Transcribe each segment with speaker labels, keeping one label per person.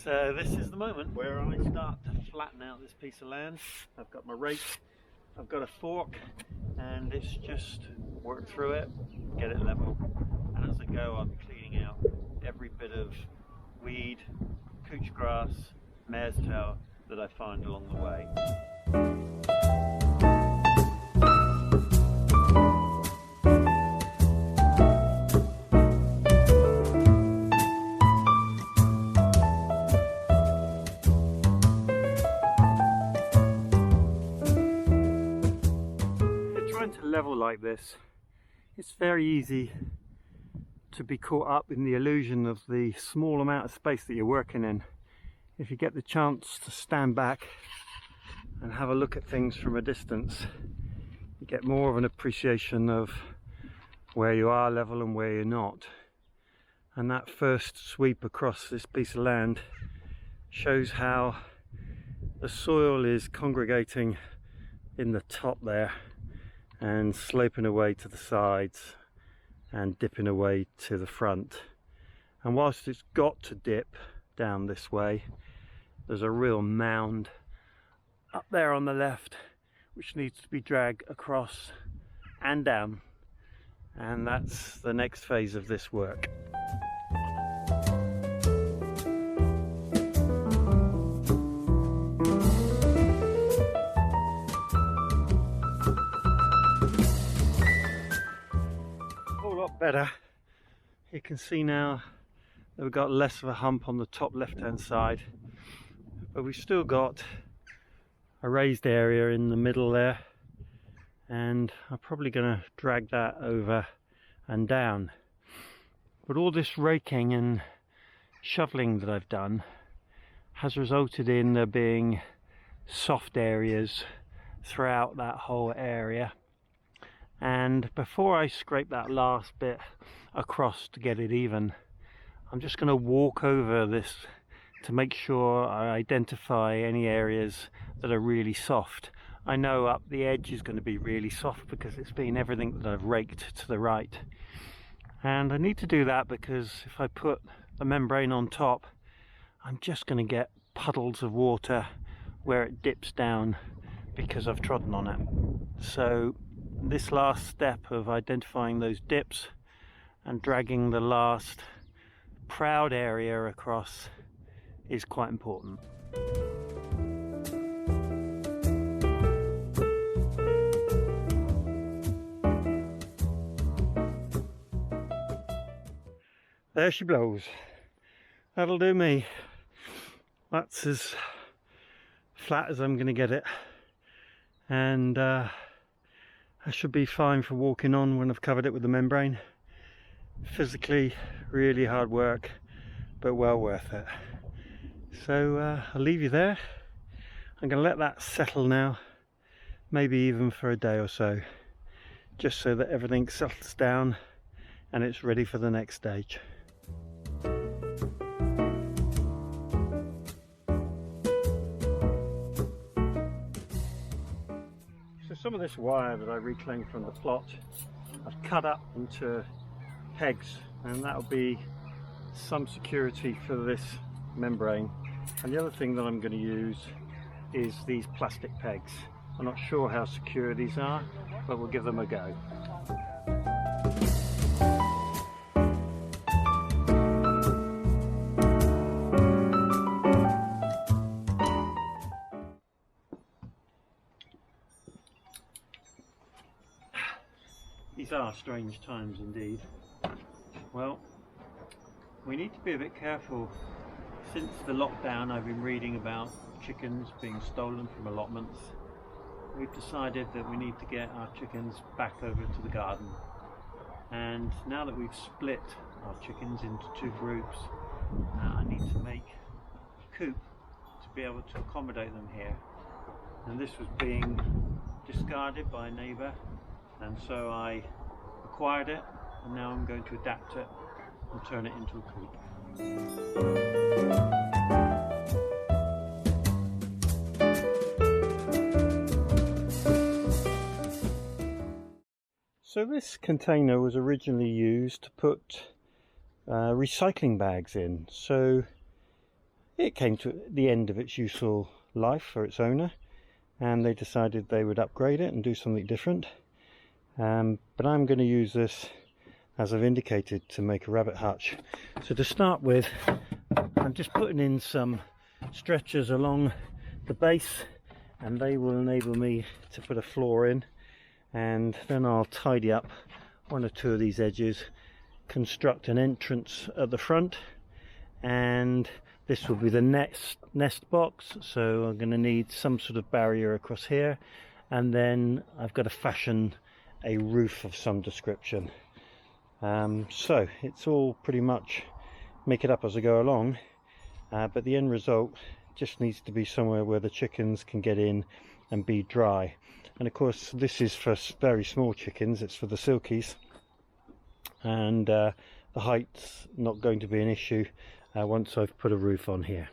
Speaker 1: So this is the moment where I start to flatten out this piece of land. I've got my rake, I've got a fork, and it's just work through it, get it level, and as I go I'm cleaning out every bit of weed, couch grass, mare's tail that I find along the way. To level like this, it's very easy to be caught up in the illusion of the small amount of space that you're working in. If you get the chance to stand back and have a look at things from a distance, you get more of an appreciation of where you are level and where you're not. And that first sweep across this piece of land shows how the soil is congregating in the top there and sloping away to the sides and dipping away to the front. And whilst it's got to dip down this way, there's a real mound up there on the left which needs to be dragged across and down, and that's the next phase of this work. Better. You can see now that we've got less of a hump on the top left hand side, but we've still got a raised area in the middle there, and I'm probably going to drag that over and down. But all this raking and shoveling that I've done has resulted in there being soft areas throughout that whole area. And before I scrape that last bit across to get it even, I'm just going to walk over this to make sure I identify any areas that are really soft. I know up the edge is going to be really soft because it's been everything that I've raked to the right. And I need to do that because if I put the membrane on top, I'm just going to get puddles of water where it dips down because I've trodden on it. So this last step of identifying those dips and dragging the last proud area across is quite important. There she blows. That'll do me. That's as flat as I'm going to get it, and I should be fine for walking on when I've covered it with the membrane. Physically really hard work, but well worth it. So I'll leave you there. I'm going to let that settle now, maybe even for a day or so, just so that everything settles down and it's ready for the next stage. Some of this wire that I reclaimed from the plot I've cut up into pegs, and that'll be some security for this membrane. And the other thing that I'm going to use is these plastic pegs. I'm not sure how secure these are, but we'll give them a go. These are strange times indeed. Well, we need to be a bit careful. Since the lockdown, I've been reading about chickens being stolen from allotments. We've decided that we need to get our chickens back over to the garden. And now that we've split our chickens into two groups, I need to make a coop to be able to accommodate them here. And this was being discarded by a neighbour, and so I acquired it, and now I'm going to adapt it and turn it into a coop. So this container was originally used to put recycling bags in. So it came to the end of its useful life for its owner, and they decided they would upgrade it and do something different. But I'm going to use this, as I've indicated, to make a rabbit hutch. So to start with, I'm just putting in some stretchers along the base, and they will enable me to put a floor in, and then I'll tidy up one or two of these edges, construct an entrance at the front, and this will be the nest box. So I'm going to need some sort of barrier across here, and then I've got to fashion a roof of some description. So it's all pretty much make it up as I go along, but the end result just needs to be somewhere where the chickens can get in and be dry. And of course this is for very small chickens, it's for the silkies, and the height's not going to be an issue once I've put a roof on here.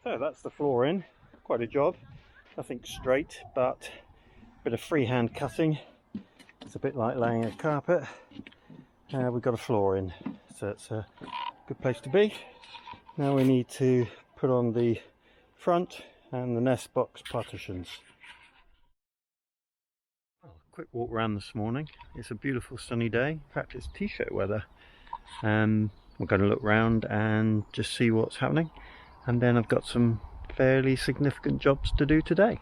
Speaker 1: So that's the floor in, quite a job, nothing straight, but a bit of freehand cutting. It's a bit like laying a carpet. We've got a floor in, so it's a good place to be. Now we need to put on the front and the nest box partitions. Well, quick walk around this morning. It's a beautiful sunny day, in fact it's t-shirt weather. We're going to look around and just see what's happening. And then I've got some fairly significant jobs to do today.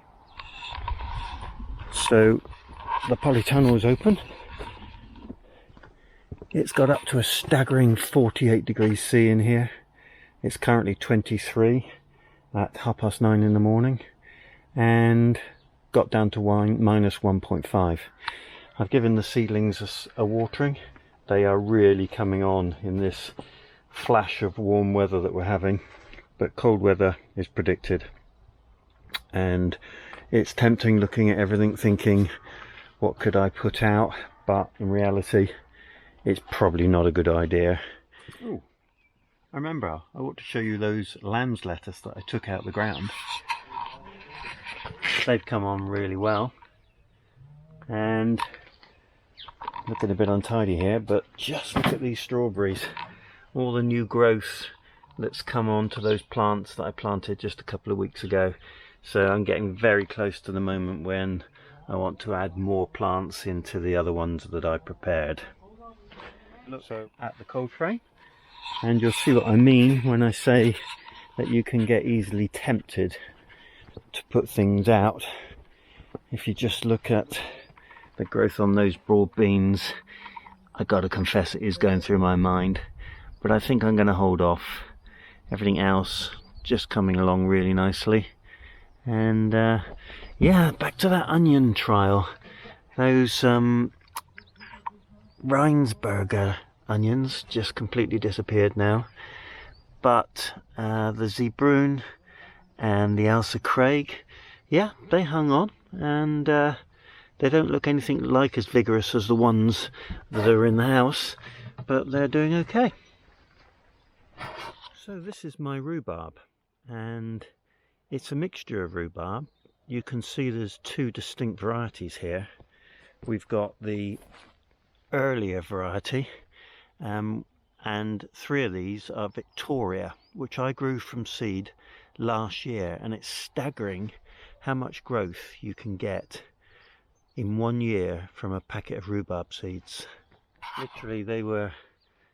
Speaker 1: So the polytunnel is open. It's got up to a staggering 48 degrees C in here. It's currently 23 at 9:30 in the morning, and got down to minus 1.5. I've given the seedlings a watering. They are really coming on in this flash of warm weather that we're having. But cold weather is predicted, and it's tempting looking at everything thinking, what could I put out? But in reality it's probably not a good idea. Ooh, I remember I ought to show you those lamb's lettuce that I took out of the ground. They've come on really well, and looking a bit untidy here, but just look at these strawberries, all the new growth that's come on to those plants that I planted just a couple of weeks ago. So I'm getting very close to the moment when I want to add more plants into the other ones that I prepared. Look at the cold tray, and you'll see what I mean when I say that you can get easily tempted to put things out. If you just look at the growth on those broad beans, I gotta confess it is going through my mind, but I think I'm going to hold off. Everything else just coming along really nicely. And yeah, back to that onion trial. Those Rheinsberger onions just completely disappeared now, but the Zeebrun and the Ailsa Craig, yeah, they hung on, and they don't look anything like as vigorous as the ones that are in the house, but they're doing okay. So this is my rhubarb, and it's a mixture of rhubarb. You can see there's two distinct varieties here. We've got the earlier variety, and three of these are Victoria, which I grew from seed last year, and it's staggering how much growth you can get in 1 year from a packet of rhubarb seeds. Literally, they were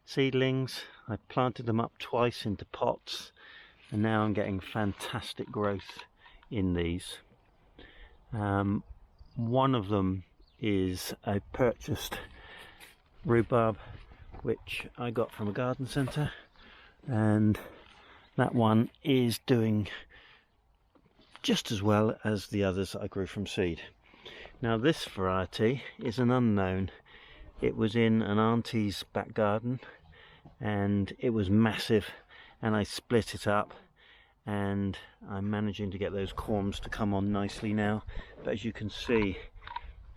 Speaker 1: seedlings. I planted them up twice into pots, and now I'm getting fantastic growth in these. One of them is a purchased rhubarb which I got from a garden centre, and that one is doing just as well as the others I grew from seed. Now this variety is an unknown. It was in an auntie's back garden, and it was massive, and I split it up, and I'm managing to get those corms to come on nicely now. But as you can see,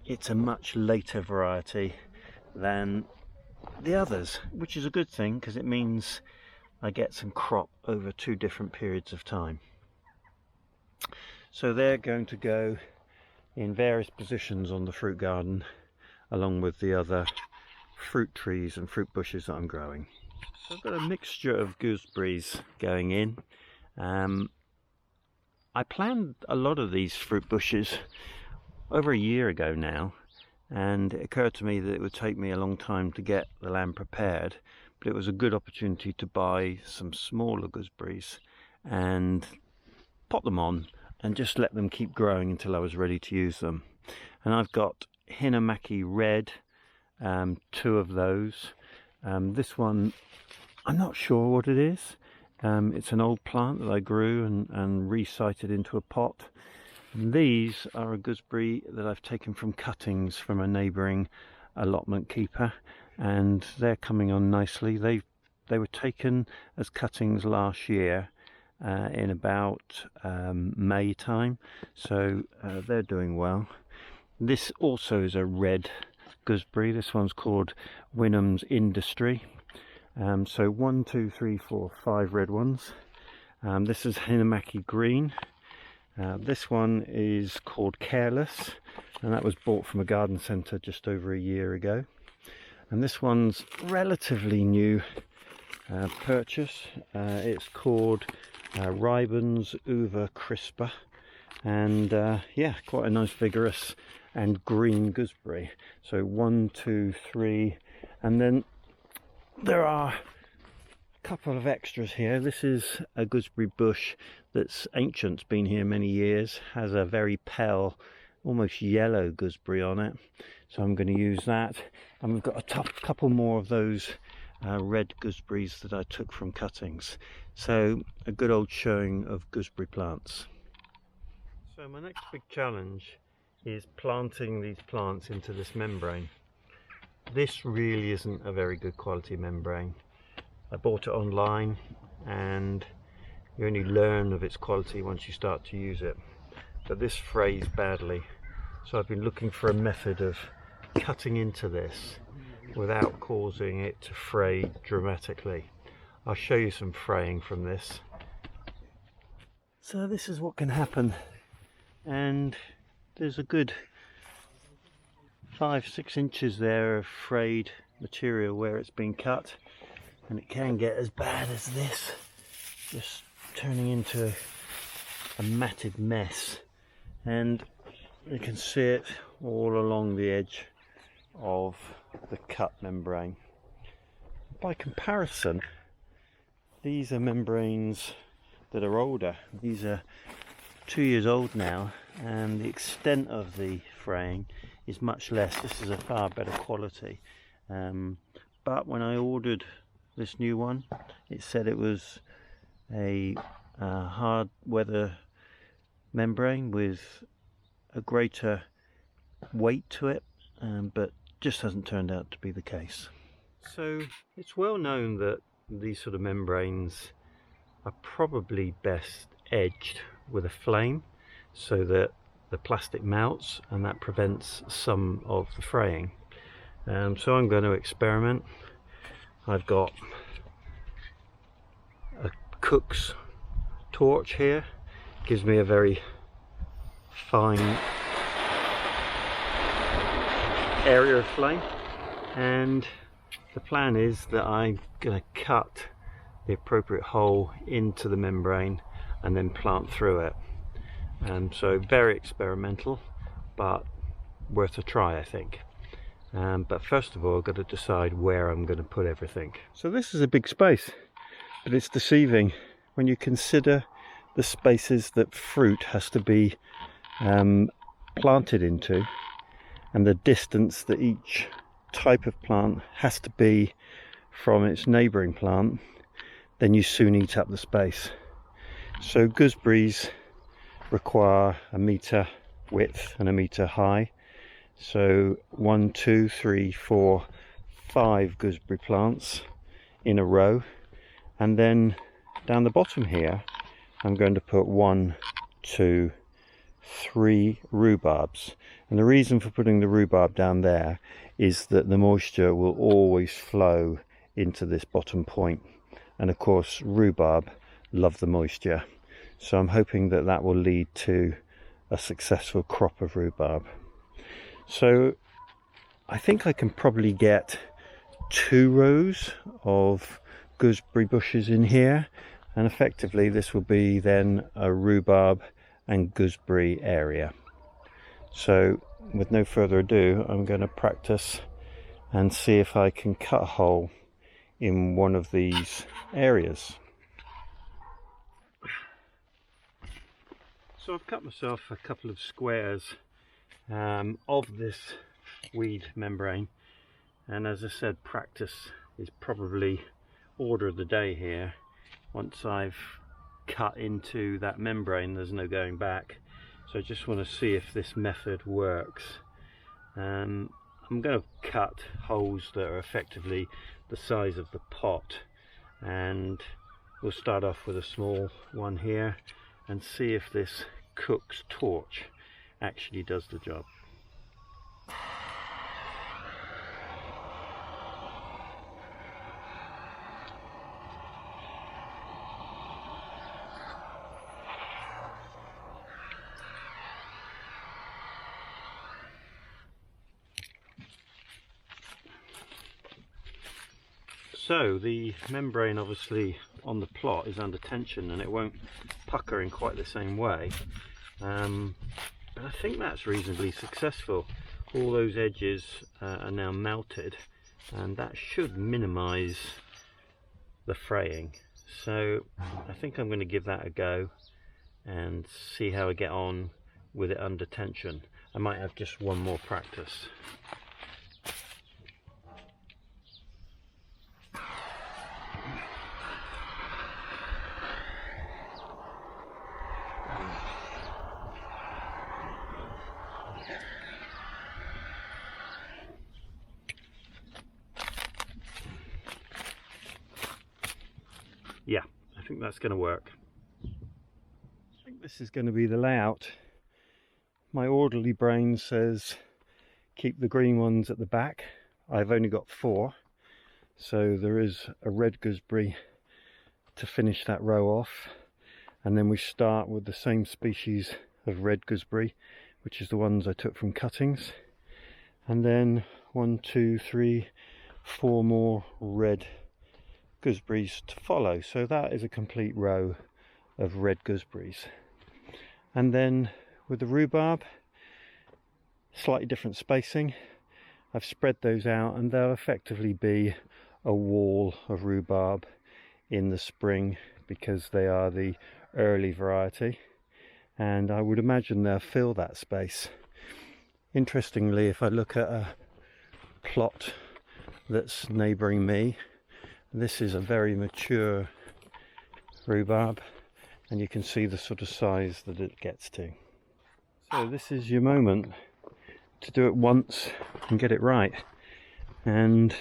Speaker 1: it's a much later variety than the others, which is a good thing because it means I get some crop over 2 different periods of time. So they're going to go in various positions on the fruit garden, along with the other fruit trees and fruit bushes that I'm growing. So I've got a mixture of gooseberries going in. I planned a lot of these fruit bushes over a year ago now, and it occurred to me that it would take me a long time to get the land prepared, but it was a good opportunity to buy some smaller gooseberries and pot them on and just let them keep growing until I was ready to use them. And I've got Hinamaki Red, 2 of those. This one, I'm not sure what it is. It's an old plant that I grew and resited into a pot. And these are a gooseberry that I've taken from cuttings from a neighbouring allotment keeper, and they're coming on nicely. They were taken as cuttings last year in about May time, so they're doing well. This also is a red gooseberry. This one's called Wynnham's Industry. So 1, 2, 3, 4, 5 red ones. This is Hinamaki Green. This one is called Careless, and that was bought from a garden centre just over a year ago. And this one's relatively new purchase. It's called Ribens Uva Crispa, and yeah, quite a nice vigorous and green gooseberry. So 1, 2, 3, and then there are a couple of extras here. This is a gooseberry bush that's ancient, been here many years, has a very pale, almost yellow gooseberry on it, so I'm going to use that. And we've got a couple more of those red gooseberries that I took from cuttings. So a good old showing of gooseberry plants. So my next big challenge is planting these plants into this membrane. This really isn't a very good quality membrane. I bought it online, and you only learn of its quality once you start to use it. But this frays badly, so I've been looking for a method of cutting into this without causing it to fray dramatically. I'll show you some fraying from this. So this is what can happen, and there's a good 5-6 inches there of frayed material where it's been cut, and it can get as bad as this, just turning into a matted mess. And you can see it all along the edge of the cut membrane. By comparison, these are membranes that are older. These are 2 years old now, and the extent of the fraying is much less. This is a far better quality, but when I ordered this new one, it said it was a hard weather membrane with a greater weight to it, but just hasn't turned out to be the case. So it's well known that these sort of membranes are probably best edged with a flame so that the plastic melts, and that prevents some of the fraying. So I'm going to experiment. I've got a cook's torch here, gives me a very fine area of flame, and the plan is that I'm going to cut the appropriate hole into the membrane and then plant through it. So very experimental, but worth a try, I think. But first of all, I've got to decide where I'm going to put everything. So this is a big space, but it's deceiving when you consider the spaces that fruit has to be planted into, and the distance that each type of plant has to be from its neighbouring plant. Then you soon eat up the space. So gooseberries require 1 metre width and 1 metre high. So 1, 2, 3, 4, 5 gooseberry plants in a row, and then down the bottom here I'm going to put 1, 2, 3 rhubarbs, and the reason for putting the rhubarb down there is that the moisture will always flow into this bottom point, and of course rhubarb love the moisture, so I'm hoping that that will lead to a successful crop of rhubarb. So I think I can probably get 2 rows of gooseberry bushes in here, and effectively this will be then a rhubarb and gooseberry area. So with no further ado, I'm going to practice and see if I can cut a hole in one of these areas. So I've cut myself a couple of squares of this weed membrane, and as I said, practice is probably order of the day here. Once I've cut into that membrane, there's no going back, so I just want to see if this method works. I'm going to cut holes that are effectively the size of the pot, and we'll start off with a small one here and see if this cook's torch actually does the job. So the membrane obviously on the plot is under tension and it won't pucker in quite the same way, but I think that's reasonably successful. All those edges are now melted, and that should minimize the fraying. So I think I'm going to give that a go and see how I get on with it under tension. I might have just one more practice. Yeah, I think that's going to work. I think this is going to be the layout. My orderly brain says keep the green ones at the back. I've only got 4, so there is a red gooseberry to finish that row off, and then we start with the same species of red gooseberry, which is the ones I took from cuttings, and then 1, 2, 3, 4 more red gooseberries to follow. So that is a complete row of red gooseberries. And then with the rhubarb, slightly different spacing. I've spread those out, and they'll effectively be a wall of rhubarb in the spring because they are the early variety, and I would imagine they'll fill that space. Interestingly, if I look at a plot that's neighbouring me, this is a very mature rhubarb, and you can see the sort of size that it gets to. So this is your moment to do it once and get it right, and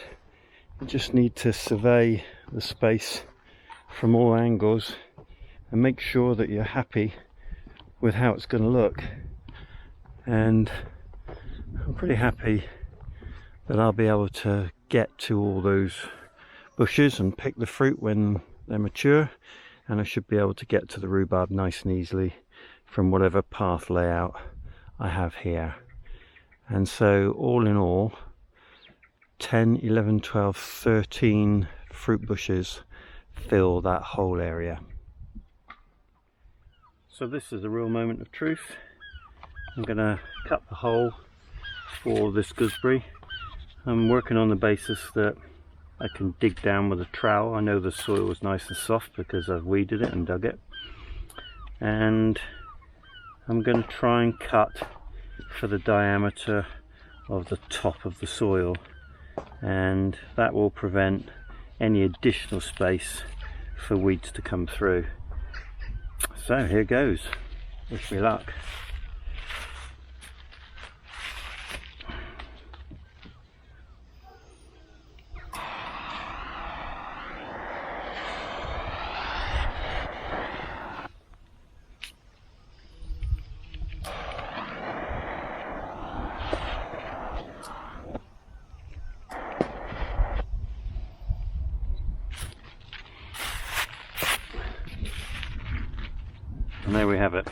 Speaker 1: you just need to survey the space from all angles and make sure that you're happy with how it's going to look. And I'm pretty happy that I'll be able to get to all those bushes and pick the fruit when they're mature, and I should be able to get to the rhubarb nice and easily from whatever path layout I have here. And so all in all, 10, 11, 12, 13 fruit bushes fill that whole area. So this is the real moment of truth. I'm going to cut the hole for this gooseberry. I'm working on the basis that I can dig down with a trowel. I know the soil is nice and soft because I've weeded it and dug it. And I'm going to try and cut for the diameter of the top of the soil, and that will prevent any additional space for weeds to come through. So here goes. Wish me luck. there we have it.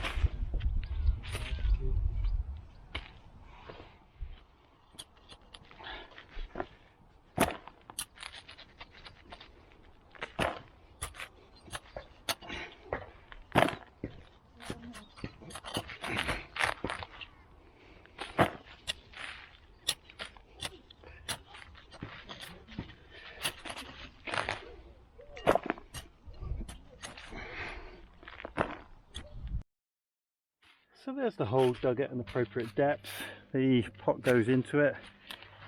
Speaker 1: So there's the hole dug at an appropriate depth. The pot goes into it,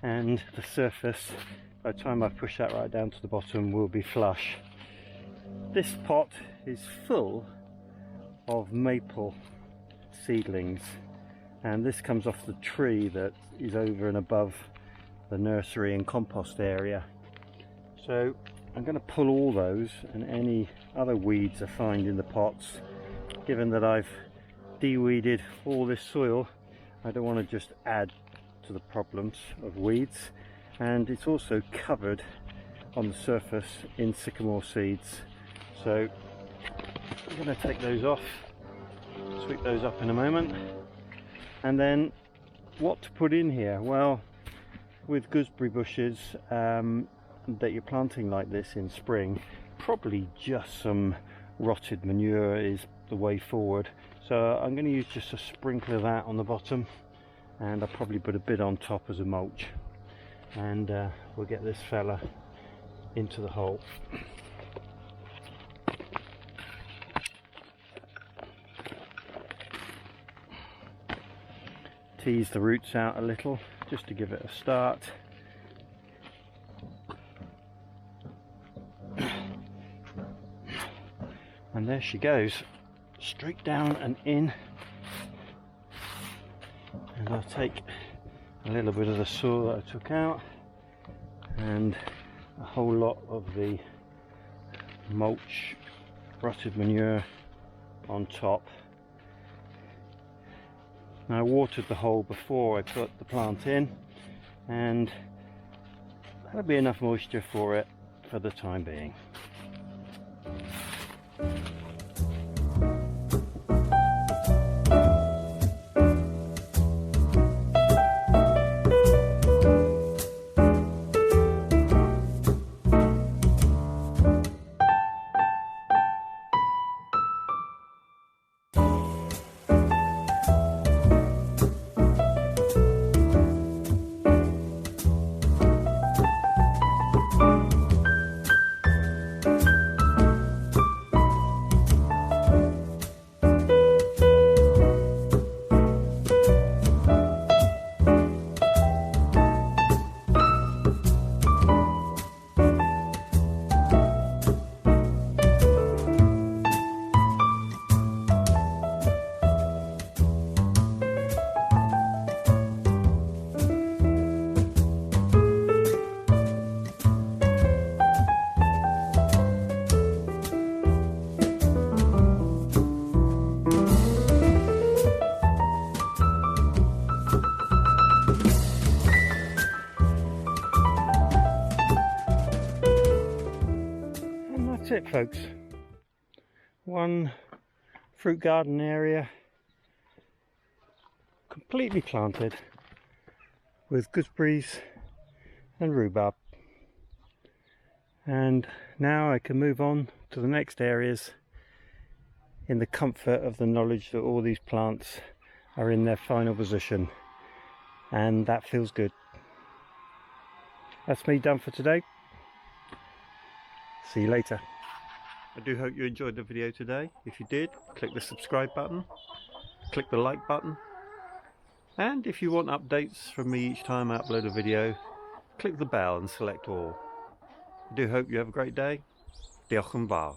Speaker 1: and the surface, by the time I push that right down to the bottom, will be flush. This pot is full of maple seedlings, and this comes off the tree that is over and above the nursery and compost area. So I'm going to pull all those and any other weeds I find in the pots. Given that I've de-weeded all this soil, I don't want to just add to the problems of weeds, and it's also covered on the surface in sycamore seeds. So I'm going to take those off, sweep those up in a moment. And then what to put in here? Well, with gooseberry bushes that you're planting like this in spring, probably just some rotted manure is the way forward. So I'm going to use just a sprinkle of that on the bottom, and I'll probably put a bit on top as a mulch, and we'll get this fella into the hole. Tease the roots out a little just to give it a start. And there she goes, straight down and in. And I'll take a little bit of the soil that I took out and a whole lot of the mulch, rotted manure on top. Now, I watered the hole before I put the plant in, and that'll be enough moisture for it for the time being. That's it, folks. One fruit garden area completely planted with gooseberries and rhubarb, and now I can move on to the next areas in the comfort of the knowledge that all these plants are in their final position, and that feels good. That's me done for today. See you later. I do hope you enjoyed the video today. If you did, click the subscribe button, click the like button, and if you want updates from me each time I upload a video, click the bell and select all. I do hope you have a great day. Diolch yn fawr.